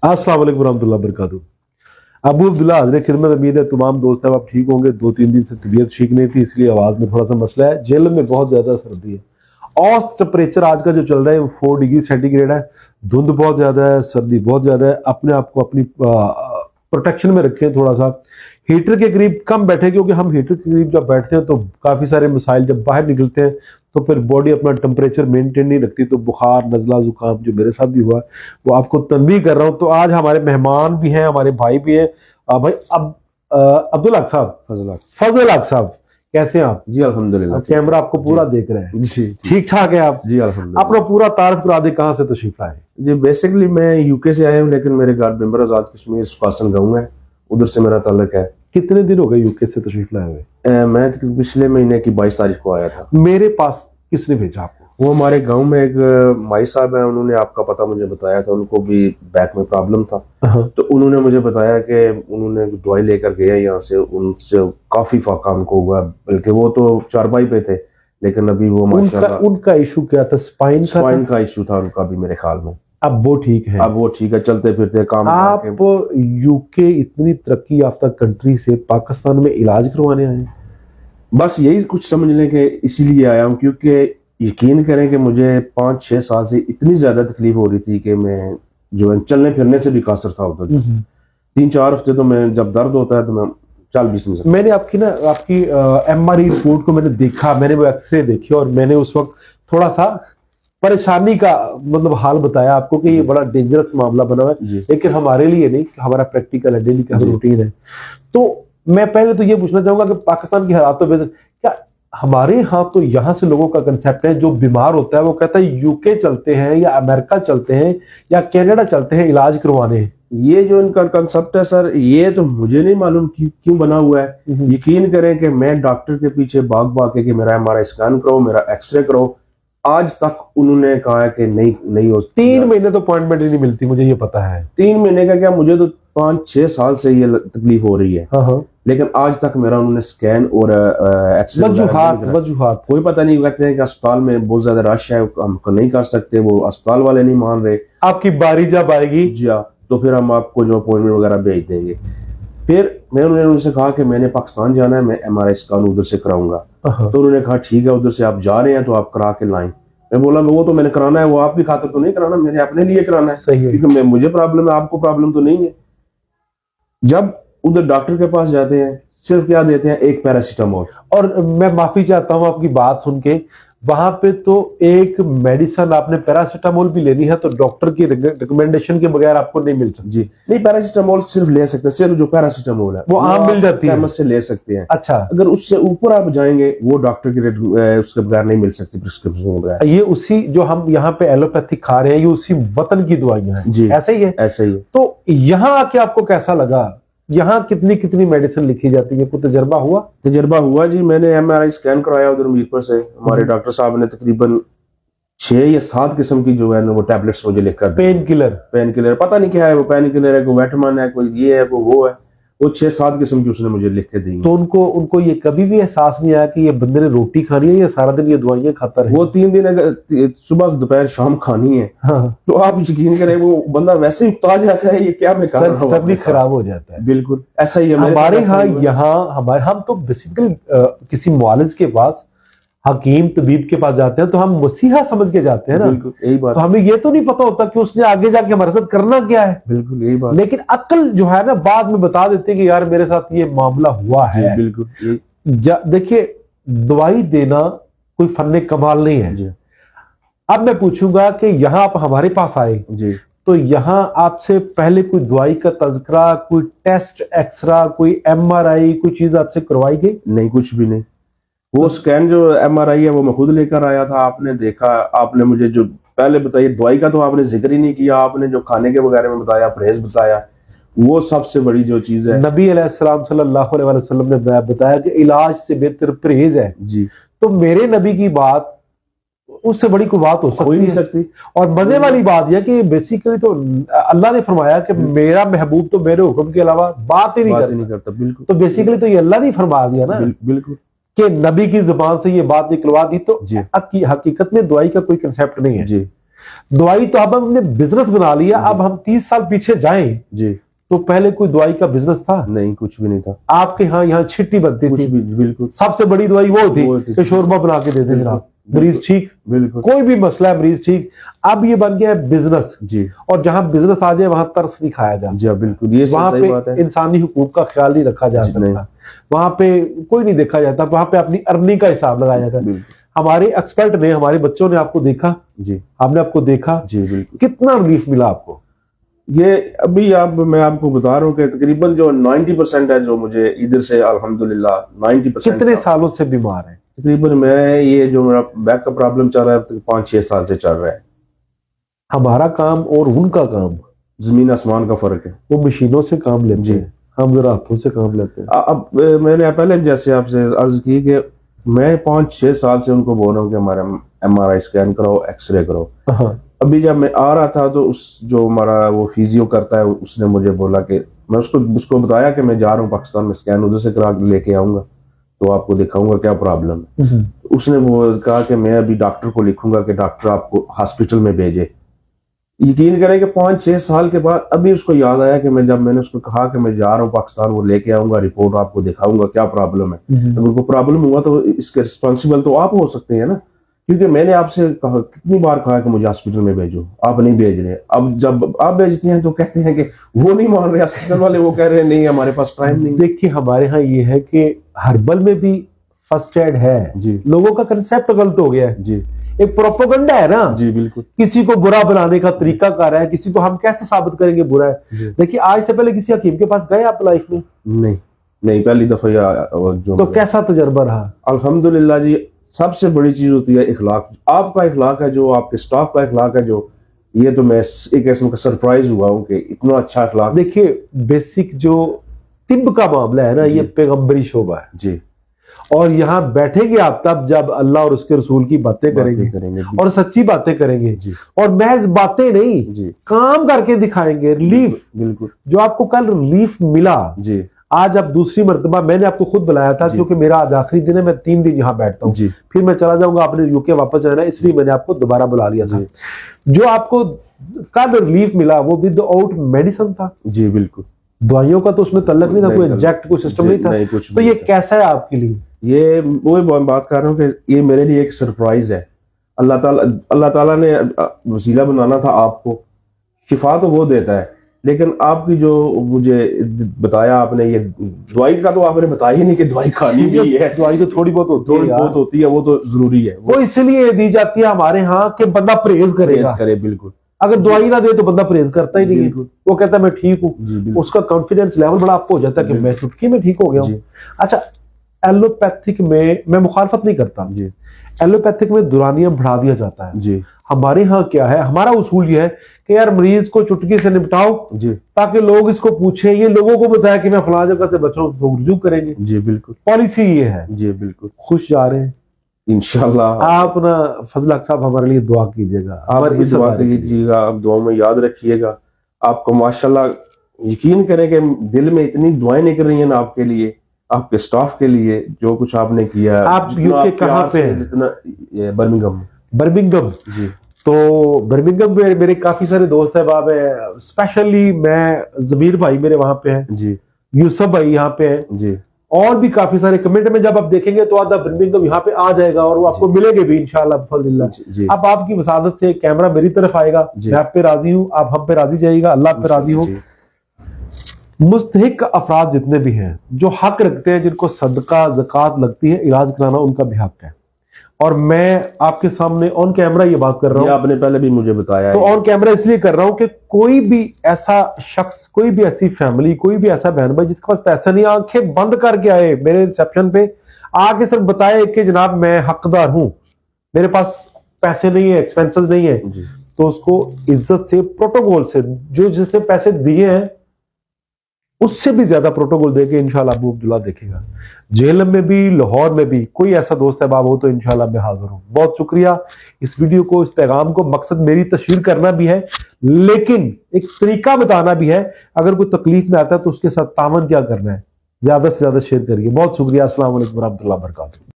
अस्सलाम वालेकुम रहमतुल्लाहि व बरकातुहू। अबू अब्दुल्ला हाज़िर खिदमत। उम्मीद है तमाम दोस्त हैं आप ठीक होंगे। 2-3 दिन से तबीयत ठीक नहीं थी, इसलिए आवाज में थोड़ा सा मसला है। जेल में बहुत ज्यादा सर्दी है और टेम्परेचर आज का जो चल रहा है वो 4 डिग्री सेंटीग्रेड है। धुंध बहुत ज्यादा है, सर्दी बहुत ज्यादा है। अपने आप को अपनी प्रोटेक्शन में रखें। थोड़ा सा हीटर के करीब कम बैठे, क्योंकि हम हीटर के करीब जब बैठते हैं तो काफी सारे मसाइल, जब बाहर निकलते हैं तो फिर बॉडी अपना टेम्परेचर मेंटेन नहीं रखती, तो बुखार, नजला, जुकाम जो मेरे साथ भी हुआ वो आपको तनबीह कर रहा हूँ। तो आज हमारे मेहमान भी हैं, हमारे भाई भी हैं। भाई अब अब्दुल हक साहब, फजल हक साहब, कैसे हैं आप? जी अल्हम्दुलिल्लाह। कैमरा आपको पूरा देख रहे हैं, जी ठीक ठाक है आप? जी अल्हम्दुलिल्लाह। अपना पूरा तारीफ करा दे, कहाँ से तशरीफ लाए? जी बेसिकली मैं यूके से आया हूँ, लेकिन मेरे घर मेंबर आजाद कश्मीर सुकासन गाँव है, उधर से मेरा ताल्लुक है। कितने दिन हो गए यूके से तशरीफ लाए हुए? मैं पिछले महीने की 22 तारीख को आया था। मेरे पास किसने भेजा आपको? वो हमारे गांव में एक माई साहब है, उन्होंने आपका पता मुझे बताया था। उनको भी बैक में प्रॉब्लम था, तो उन्होंने मुझे बताया कि उन्होंने दवाई लेकर गए यहाँ से, उनसे काफी फाका उनको हुआ। बल्कि वो तो चारपाई पे थे, लेकिन अभी वो माशाल्लाह। उनका इशू क्या था? स्पाइन का इशू था उनका भी मेरे ख्याल में। अब वो ठीक है? अब वो ठीक है, चलते फिरते काम। आप यूके इतनी तरक्की याफ्ता कंट्री से पाकिस्तान में इलाज करवाने आए? बस यही कुछ समझ लें कि इसीलिए आया हूँ, क्योंकि यकीन करें कि मुझे 5-6 साल से इतनी ज्यादा तकलीफ हो रही थी कि मैं जो है चलने फिरने से भी कासर था उधर। 3-4 हफ्ते तो मैं, जब दर्द होता है तो मैं चल भी नहीं सकता। मैंने आपकी MRI रिपोर्ट को मैंने देखा, मैंने वो एक्सरे देखे और मैंने उस वक्त थोड़ा सा परेशानी का मतलब हाल बताया आपको कि ये बड़ा डेंजरस मामला बना हुआ है, लेकिन हमारे लिए नहीं, हमारा प्रैक्टिकल है, डेली का रूटीन है। तो मैं पहले तो ये पूछना चाहूंगा कि पाकिस्तान की हालात तो क्या हमारे यहाँ तो यहाँ से लोगों का कंसेप्ट है, जो बीमार होता है वो कहता है यूके चलते हैं या अमेरिका चलते हैं या कनाडा चलते हैं इलाज करवाने। ये जो इनका कंसेप्ट है सर, ये तो मुझे नहीं मालूम क्यों बना हुआ है। यकीन करें कि मैं डॉक्टर के पीछे भाग भाग के मेरा MRI स्कैन करो, मेरा एक्सरे करो, आज तक उन्होंने कहा है कि नहीं हो। 3 महीने तो अपॉइंटमेंट ही नहीं मिलती, मुझे ये पता है। 3 महीने का क्या, मुझे तो 5-6 साल से ये तकलीफ हो रही है। हाँ। लेकिन आज तक मेरा उन्होंने स्कैन और एक्सरे वजूहात कोई पता नहीं। कहते हैं कि अस्पताल में बहुत ज्यादा रश है, हमको नहीं कर सकते, वो अस्पताल वाले नहीं मान रहे। आपकी बारी जब आएगी जी तो फिर हम आपको जो अपॉइंटमेंट वगैरह भेज देंगे। फिर मैंने उनसे कहा कि मैंने पाकिस्तान जाना है, मैं MRI स्कैन उधर से कराऊंगा। तो उन्होंने कहा ठीक है, उधर से आप जा रहे हैं तो आप करा के लाएं। मैं बोला वो तो मैंने कराना है, वो आपकी खातिर तो नहीं कराना, मैंने अपने लिए कराना है। सही है, क्योंकि मुझे प्रॉब्लम है, आपको प्रॉब्लम तो नहीं है। जब उधर डॉक्टर के पास जाते हैं, सिर्फ क्या देते हैं, एक पैरासीटामोल। और मैं माफी चाहता हूं आपकी बात सुन के, वहां पे तो एक मेडिसिन आपने पैरासीटामोल भी लेनी है तो डॉक्टर की रिकमेंडेशन के बगैर आपको नहीं मिल सकती। जी नहीं, पैरासीटामोल सिर्फ ले सकते हैं, सिर्फ जो पैरासीटामोल है वो आम मिल जाती है, से ले सकते हैं। अच्छा, अगर उससे ऊपर आप जाएंगे वो डॉक्टर की उसके बगैर नहीं मिल सकती, प्रिस्क्रिप्शन के बगैर। ये उसी जो हम यहाँ पे एलोपैथिक खा रहे हैं, ये उसी वतन की दवाइयां हैं जी, ऐसे ही है? ऐसे ही है। तो यहाँ आके आपको कैसा लगा? यहाँ कितनी मेडिसिन लिखी जाती है? कोई तजर्बा हुआ? तजर्बा हुआ जी, मैंने MRI स्कैन कराया उधर मीरपुर से। हमारे डॉक्टर साहब ने तकरीबन 6 या 7 किस्म की जो है ना वो टैबलेट्स मुझे लिखकर, पेन किलर पता नहीं क्या है, वो पेन किलर है, कोई वेटमन है, कोई ये है, कोई वो है, वो 6-7 किस्म की उसने मुझे लिख के दी। तो उनको ये कभी भी एहसास नहीं आया कि ये बंदे ने रोटी खानी है या सारा दिन ये दवाइयां खाता रहे? वो 3 दिन अगर सुबह दोपहर शाम खानी है, हाँ। तो आप यकीन करें वो बंदा वैसे ही उगता जाता है, ये क्या मैं कर रहा हूं, खराब हो जाता है। बिल्कुल ऐसा ही है हमारे यहाँ हम तो बेसिकली किसी मुआलिज के पास, हकीम तबीब के पास जाते हैं तो हम मसीहा समझ के जाते हैं ना। बिल्कुल यही बात। तो हमें ये तो नहीं पता होता कि उसने आगे जाके हमारे साथ करना क्या है। बिल्कुल यही बात। लेकिन अक्ल जो है ना बाद में बता देते कि यार मेरे साथ ये मामला हुआ है। बिल्कुल। देखिए, दवाई देना कोई फन्ने कमाल नहीं है जी। अब मैं पूछूंगा कि यहाँ आप हमारे पास आए जी, तो यहाँ आपसे पहले कोई दवाई का तज़किरा, कोई टेस्ट, एक्सरा, कोई MRI, कोई चीज आपसे करवाई गई? नहीं, कुछ भी नहीं। वो स्कैन जो MRI है वो मैं खुद लेकर आया था, आपने देखा, आपने मुझे जो पहले बताइए, दवाई का तो आपने जिक्र ही नहीं किया, आपने जो खाने के वगैरह में बताया, परहेज बताया, वो सबसे बड़ी जो चीज है। नबी अलैहिस्सलाम सल्लल्लाहु अलैहि वसल्लम ने बताया कि इलाज से बेहतर परहेज है जी। तो मेरे नबी की बात उससे बड़ी कोई बात हो नहीं सकती। और मजे वाली बात यह कि बेसिकली तो अल्लाह ने फरमाया कि मेरा महबूब तो मेरे हुक्म के अलावा बात ही नहीं करता। बिल्कुल। तो बेसिकली तो ये अल्लाह ने फरमा दिया ना, बिल्कुल, कि नबी की जुबान से ये बात निकलवा दी। तो हकीकत में दवाई का कोई कंसेप्ट नहीं है जी। दवाई तो अब हमने बिजनेस बना लिया। अब हम 30 साल पीछे जाएं जी, तो पहले कोई दवाई का बिजनेस था? नहीं, कुछ भी नहीं था। आपके यहाँ छिट्टी बनती कुछ थी, भी, बिल्कुल। सबसे बड़ी दवाई वो थी वो थी। कि शोरबा बना के दे दें जनाब, मरीज ठीक, बिल्कुल। कोई भी मसला है मरीज ठीक। अब ये बन गया है बिजनेस, जी, और जहां बिजनेस आ जाए वहां तरस नहीं खाया जा जी, बिल्कुल, ये वहां सही बात पे है। इंसानी हुकूक का ख्याल नहीं रखा जा जी, नहीं। सकता, वहां पे कोई नहीं देखा जाता, वहां पे अपनी अर्निंग का हिसाब लगाया जाता है। बिल्कुल। हमारे एक्सपर्ट ने, हमारे बच्चों ने आपको देखा, जी, आपने आपको देखा, जी, बिल्कुल। कितना रिलीफ मिला आपको? ये अभी मैं आपको बता रहा हूँ कि तकरीबन जो 90% है जो मुझे इधर से अल्हम्दुलिल्लाह 90%। कितने सालों से बीमार है? तकरीबन मैं ये जो मेरा बैक का प्रॉब्लम चल रहा है 5-6 साल से चल रहा है। हमारा काम और उनका काम जमीन आसमान का फर्क है। वो मशीनों से काम लेते जी। हैं, हम जरा हाथों से काम लेते हैं। अब मैंने पहले जैसे आपसे अर्ज की कि मैं 5-6 साल से उनको बोल रहा हूँ कि हमारा MRI स्कैन कराओ, एक्सरे करो। हाँ, अभी जब मैं आ रहा था तो उस जो हमारा वो फिजियो करता है उसने मुझे बोला कि मैं उसको बताया कि मैं जा रहा हूँ पाकिस्तान में, स्कैन उधर से करा लेके आऊंगा तो आपको दिखाऊंगा क्या प्रॉब्लम है। उसने वो कहा कि मैं अभी डॉक्टर को लिखूंगा कि डॉक्टर आपको हॉस्पिटल में भेजे। यकीन करें कि 5-6 साल के बाद अभी उसको याद आया कि मैंने उसको कहा कि मैं जा रहा हूँ पाकिस्तान, वो लेके आऊंगा, रिपोर्ट आपको दिखाऊंगा क्या प्रॉब्लम है। अगर उनको प्रॉब्लम हुआ तो इसके रिस्पॉन्सिबल तो आप हो सकते हैं ना, क्योंकि मैंने आपसे कहा, कितनी बार कहा कि मुझे हॉस्पिटल में भेजो, आप नहीं भेज रहे। अब जब आप भेजते हैं तो कहते हैं कि वो नहीं मान रहे, हॉस्पिटल वाले वो कह रहे हैं नहीं हमारे पास टाइम नहीं। देखिए हमारे यहाँ ये है कि हर्बल में भी फर्स्ट एड है जी, लोगों का कंसेप्ट गलत हो गया है। जी, एक प्रोपोगंडा है ना, जी, बिल्कुल। किसी को बुरा बनाने का तरीका कर रहा है, किसी को हम कैसे साबित करेंगे बुरा है। देखिए आज से पहले किसी हकीम के पास गए आप लाइफ में? नहीं, पहली दफा जो तो कैसा तजुर्बा रहा? अल्हम्दुलिल्लाह जी। सबसे बड़ी चीज होती है इखलाक, आपका इखलाक है, जो आपके स्टाफ का इखलाक है, जो ये तो मैं एक किस्म का सरप्राइज हुआ हूँ कि इतना अच्छा इखलाक। देखिए बेसिक जो तिब का मामला है ना, ये पैगंबरी शोभा है जी, और यहाँ बैठेंगे आप तब जब अल्लाह और उसके रसूल की बातें करेंगे और सच्ची बातें करेंगे जी, और महज बातें नहीं जी, काम करके दिखाएंगे। रिलीफ, बिल्कुल। जो आपको कल रिलीफ मिला, जी, आज अब दूसरी मर्तबा मैंने आपको खुद बुलाया था क्योंकि मेरा आज आखिरी दिन है, मैं 3 दिन यहाँ बैठता हूँ, फिर मैं चला जाऊंगा, आपने यूके वापस जाना है, इसलिए मैंने आपको दोबारा बुला लिया था। जो आपको कल रिलीफ मिला वो विदाउट मेडिसिन था। जी, बिल्कुल। दवाइयों का तो उसमें तल्लक नहीं था, कोई इंजेक्ट कोई सिस्टम नहीं था। तो ये कैसा है आपके लिए? ये वो बात कर रहा हूँ कि ये मेरे लिए एक सरप्राइज है। अल्लाह ताला ने वसीला बनाना था आपको। शिफा तो वो देता है, लेकिन आपकी जो मुझे बताया आपने, ये दवाई का तो आपने बताया ही नहीं कि दवाई खानी भी है। दवाई तो थोड़ी बहुत होती है, वो तो जरूरी है। वो इसलिए दी जाती है हमारे यहाँ कि बंदा परहेज करे। बिल्कुल, अगर दवाई ना दे तो बंदा परहेज करता ही नहीं है, वो कहता है मैं ठीक हूँ, उसका कॉन्फिडेंस लेवल बड़ा आपको हो जाता है कि मैं चुटकी में ठीक हो गया हूँ। अच्छा, एलोपैथिक में मैं मुखालफत नहीं करता, एलोपैथिक में दुरानियां बढ़ा दिया जाता है जी। हमारे यहाँ क्या है, हमारा उसूल यह है कि यार मरीज को चुटकी से निपटाओ जी, ताकि लोग इसको पूछे, ये लोगों को बताया कि मैं फला जगह से बच रहा हूं, लोग रुजू करेंगे जी। बिल्कुल, पॉलिसी ये है जी। बिल्कुल, खुश जा रहे हैं इंशाल्लाह। आप ना फजल हक साहब हमारे लिए दुआ कीजिएगा, आप भी दुआ कीजिएगा, आप दुआ में याद रखिएगा। आपको माशाल्लाह यकीन करें कि दिल में इतनी दुआएं निकल रही हैं ना आपके लिए, आपके स्टाफ के लिए, जो कुछ आपने किया। आप यूके कहाँ पे हैं? जितना बर्मिंघम जी। तो बर्मिंघम में मेरे काफी सारे दोस्त अहबाब हैं, स्पेशली मैं ज़मीर भाई मेरे वहां पे हैं जी, यूसुफ भाई यहाँ पे हैं जी, और भी काफी सारे। कमेंट में जब आप देखेंगे तो आधा बर्मिंघम यहाँ पे आ जाएगा और वो आपको मिलेंगे भी इंशाल्लाह बिफज़लिल्लाह। अब आपकी वसादत से कैमरा मेरी तरफ आएगा, मैं आप पे राजी हूँ, आप हम पे राजी जाइएगा, अल्लाह पे राजी हो। मुस्तहिक अफराद जितने भी हैं जो हक रखते हैं, जिनको सदका ज़कात लगती है, इलाज कराना उनका भी हक है। और मैं आपके सामने ऑन कैमरा ये बात कर रहा हूँ, आपने पहले भी मुझे बताया तो ऑन कैमरा इसलिए कर रहा हूँ कि कोई भी ऐसा शख्स, कोई भी ऐसी फैमिली, कोई भी ऐसा बहन भाई जिसके पास पैसा नहीं, आंखें बंद करके आए मेरे रिसेप्शन पे, आके सिर्फ बताए कि जनाब मैं हकदार हूं, मेरे पास पैसे नहीं है, एक्सपेंसेस नहीं है, तो उसको इज्जत से, प्रोटोकॉल से, जो जिसने पैसे दिए हैं उससे भी ज्यादा प्रोटोकॉल देके इंशाल्लाह अबू अब्दुल्ला देखेगा। जेलम में भी, लाहौर में भी कोई ऐसा दोस्त है बाब हो तो इंशाल्लाह मैं हाजिर हूं। बहुत शुक्रिया। इस वीडियो को, इस पैगाम को, मकसद मेरी तशहीर करना भी है, लेकिन एक तरीका बताना भी है। अगर कोई तकलीफ में आता है तो उसके साथ तावन क्या करना है, ज्यादा से ज्यादा शेयर करिए। बहुत शुक्रिया। अस्सलाम वालेकुम रहमतुल्लाहि व बरकातहू।